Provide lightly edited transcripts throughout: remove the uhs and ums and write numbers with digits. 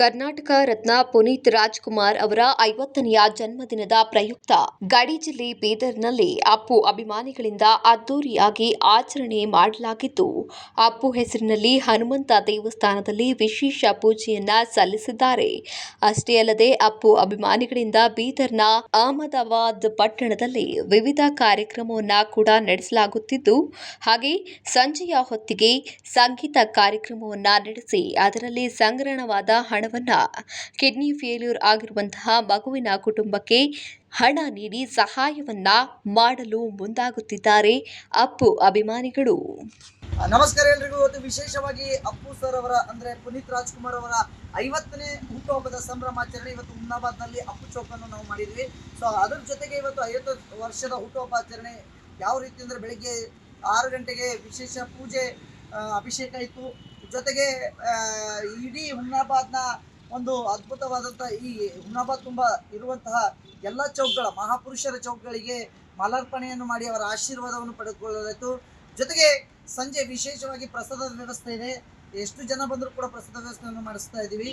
ಕರ್ನಾಟಕ ರತ್ನ ಪುನೀತ್ ರಾಜ್ಕುಮಾರ್ ಅವರ 50ನೆಯ ಜನ್ಮದಿನದ ಪ್ರಯುಕ್ತ ಗಡಿ ಜಿಲ್ಲೆ ಬೀದರ್ನಲ್ಲಿ ಅಪ್ಪು ಅಭಿಮಾನಿಗಳಿಂದ ಅದ್ದೂರಿಯಾಗಿ ಆಚರಣೆ ಮಾಡಲಾಗಿದ್ದು, ಅಪ್ಪು ಹೆಸರಿನಲ್ಲಿ ಹನುಮಂತ ದೇವಸ್ಥಾನದಲ್ಲಿ ವಿಶೇಷ ಪೂಜೆಯನ್ನ ಸಲ್ಲಿಸಿದ್ದಾರೆ. ಅಷ್ಟೇ ಅಲ್ಲದೆ ಅಪ್ಪು ಅಭಿಮಾನಿಗಳಿಂದ ಬೀದರ್ನ ಅಹಮದಾಬಾದ್ ಪಟ್ಟಣದಲ್ಲಿ ವಿವಿಧ ಕಾರ್ಯಕ್ರಮವನ್ನ ಕೂಡ ನಡೆಸಲಾಗುತ್ತಿದ್ದು, ಹಾಗೆ ಸಂಜೆಯ ಹೊತ್ತಿಗೆ ಸಂಗೀತ ಕಾರ್ಯಕ್ರಮವನ್ನ ನಡೆಸಿ ಅದರಲ್ಲಿ ಸಂಗ್ರಹಣವಾದ ಹಣವನ್ನ ಕಿಡ್ನಿ ಫೇಲ್ಯೂರ್ ಆಗಿರುವಂತಹ ಮಗುವಿನ ಕುಟುಂಬಕ್ಕೆ ಹಣ ನೀಡಿ ಸಹಾಯವನ್ನ ಮಾಡಲು ಮುಂದಾಗುತ್ತಿದ್ದಾರೆ ಅಪ್ಪು ಅಭಿಮಾನಿಗಳು. ನಮಸ್ಕಾರ ಎಲ್ರಿಗೂ. ಇವತ್ತು ವಿಶೇಷವಾಗಿ ಅಪ್ಪು ಸರ್ ಅವರ ಅಂದ್ರೆ ಪುನೀತ್ ರಾಜ್ಕುಮಾರ್ ಅವರ 50ನೇ ಹುಟ್ಟುಹಬ್ಬದ ಸಂಭ್ರಮಾಚರಣೆ ಇವತ್ತು ಹುಮ್ನಾಬಾದ್ನಲ್ಲಿ ಅಪ್ಪು ಚೌಕ್ ಅನ್ನು ನಾವು ಮಾಡಿದ್ವಿ. ಸೊ ಅದರ ಜೊತೆಗೆ ಇವತ್ತು 50 ವರ್ಷದ ಹುಟ್ಟುಹಬ್ಬ ಆಚರಣೆ ಯಾವ ರೀತಿ ಅಂದ್ರೆ ಬೆಳಿಗ್ಗೆ 6 ಗಂಟೆಗೆ ವಿಶೇಷ ಪೂಜೆ ಅಭಿಷೇಕ ಇತ್ತು. ಜೊತೆಗೆ ಇಡೀ ಹುಮ್ನಾಬಾದ್ನ ಒಂದು ಅದ್ಭುತವಾದಂಥ ಈ ಹುಮ್ನಾಬಾದ್ ತುಂಬ ಇರುವಂತಹ ಎಲ್ಲ ಚೌಕ್ಗಳ ಮಹಾಪುರುಷರ ಚೌಕ್ಗಳಿಗೆ ಮಾಲಾರ್ಪಣೆಯನ್ನು ಮಾಡಿ ಅವರ ಆಶೀರ್ವಾದವನ್ನು ಪಡೆದುಕೊಳ್ಳಲಾಯಿತು. ಜೊತೆಗೆ ಸಂಜೆ ವಿಶೇಷವಾಗಿ ಪ್ರಸಾದದ ವ್ಯವಸ್ಥೆ ಇದೆ. ಎಷ್ಟು ಜನ ಬಂದರೂ ಕೂಡ ಪ್ರಸಾದ ವ್ಯವಸ್ಥೆಯನ್ನು ಮಾಡಿಸ್ತಾ ಇದ್ದೀವಿ.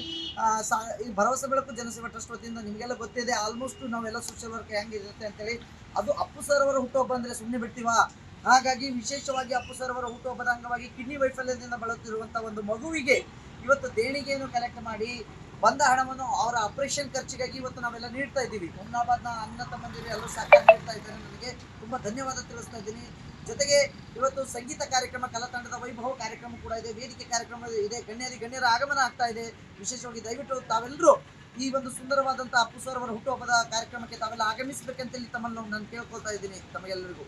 ಈ ಭರವಸೆ ಬೆಳಕು ಜನಸೇವಾ ಟ್ರಸ್ಟ್ ವತಿಯಿಂದ ನಿಮಗೆಲ್ಲ ಗೊತ್ತಿದೆ, ಆಲ್ಮೋಸ್ಟ್ ನಾವೆಲ್ಲ ಸೋಷಿಯಲ್ ವರ್ಕ್ ಹೆಂಗಿರುತ್ತೆ ಅಂತೇಳಿ. ಅದು ಅಪ್ಪು ಸರ್ ಅವರ ಹುಟ್ಟುಹಬ್ಬ ಅಂದರೆ ಸುಮ್ಮನೆ ಬಿಡ್ತೀವಾ? ಹಾಗಾಗಿ ವಿಶೇಷವಾಗಿ ಅಪ್ಪು ಸರ್ ಅವರ ಹುಟ್ಟುಹಬ್ಬದ ಅಂಗವಾಗಿ ಕಿಡ್ನಿ ವೈಫಲ್ಯದಿಂದ ಬಳಲುತ್ತಿರುವಂಥ ಒಂದು ಮಗುವಿಗೆ ಇವತ್ತು ದೇಣಿಗೆಯನ್ನು ಕಲೆಕ್ಟ್ ಮಾಡಿ ಬಂದ ಹಣವನ್ನು ಅವರ ಆಪರೇಷನ್ ಖರ್ಚಿಗಾಗಿ ಇವತ್ತು ನಾವೆಲ್ಲ ನೀಡ್ತಾ ಇದ್ದೀವಿ. ಹುಮ್ನಾಬಾದ್ನ ಅಣ್ಣ ತಮ್ಮಂದಿರು ಎಲ್ಲರೂ ಸಹಕಾರ ನೀಡ್ತಾ ಇದ್ದಾರೆ. ನನಗೆ ತುಂಬ ಧನ್ಯವಾದ ತಿಳಿಸ್ತಾ ಇದ್ದೀನಿ. ಜೊತೆಗೆ ಇವತ್ತು ಸಂಗೀತ ಕಾರ್ಯಕ್ರಮ, ಕಲಾತಂಡದ ವೈಭವ ಕಾರ್ಯಕ್ರಮ ಕೂಡ ಇದೆ, ವೇದಿಕೆ ಕಾರ್ಯಕ್ರಮ ಇದೆ, ಗಣ್ಯರ ಆಗಮನ ಆಗ್ತಾ ಇದೆ. ವಿಶೇಷವಾಗಿ ದಯವಿಟ್ಟು ತಾವೆಲ್ಲರೂ ಈ ಒಂದು ಸುಂದರವಾದಂಥ ಅಪ್ಪು ಸರ್ ಅವರ ಹುಟ್ಟುಹಬ್ಬದ ಕಾರ್ಯಕ್ರಮಕ್ಕೆ ತಾವೆಲ್ಲ ಆಗಮಿಸಬೇಕಂತೇಳಿ ತಮ್ಮನ್ನು ನಾನು ಕೇಳ್ಕೊಳ್ತಾ ಇದ್ದೀನಿ ತಮಗೆಲ್ಲರಿಗೂ.